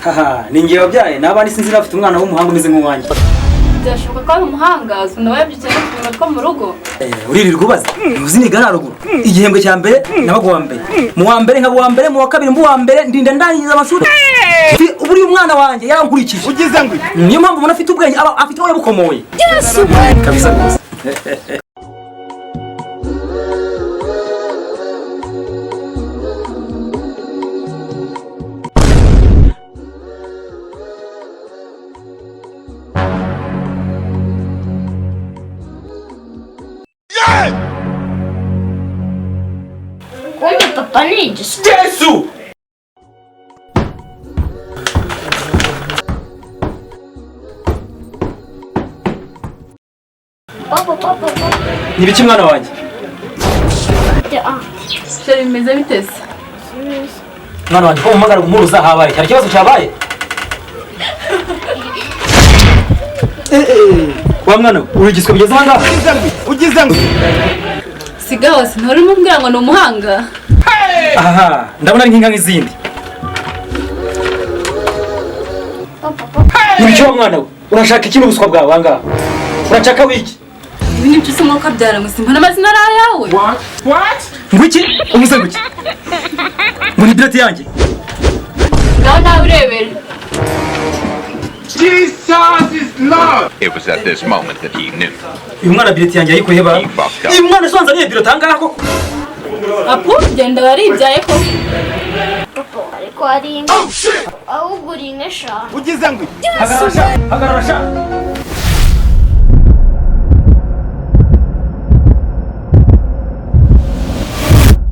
haha ningiye wabyaye nabandi sinzi nafite umwana w'umuhanga umeze nk'uwanjye. Byashoboka ko ari umuhanga nawe yabyitse no two mu rugo. Uririrwa ubaza uzi ni gara ruguru igihembwe cya mbere nabago wa mbere mu wa mbere nkabo wa mbere mu wa kabiri mbu wa mbere ndinda ndangiza amashuri uburi umwana wanjye yarankurikije ugize ngo niyo mpamvu umuntu afite ubwenge afite aho yabukomoye kabisa rwose. Kumbe papa ni igisi. Yesu! Papa. Ni biki mwana wanjye? Sheri bimeze bitese. Mwana wanjye ko umugara umuruza habaye. Cyari kibazo cyabaye? Wa mwana urigiswe bigeze hanga? Ugize ngo. Sigaho sinori mubwira ngo ni umuhanga. Aha, ndabona ari nk'inka nk'izindi. Nicyo mwana we. Urashaka iki n'ubuswa bwawe wanga? Urashaka wiki? Ibi ni byose mwuka byara ngo simba n'amazina ari ayawe. What? Ngwiki? Umuze ngwiki? Muri direct yanjye. Nawe nawe urebere. Jesus is Lord. It was at this moment that he knew. Uyu mwana direct yanjye ayikuye bara. Uyu mwana sonza niye direct angaha koko. Apu genda waribyaye ko. Papa ariko ari inka. Ahubwo uri inka eshanu. Ugize ngo Hagarara sha.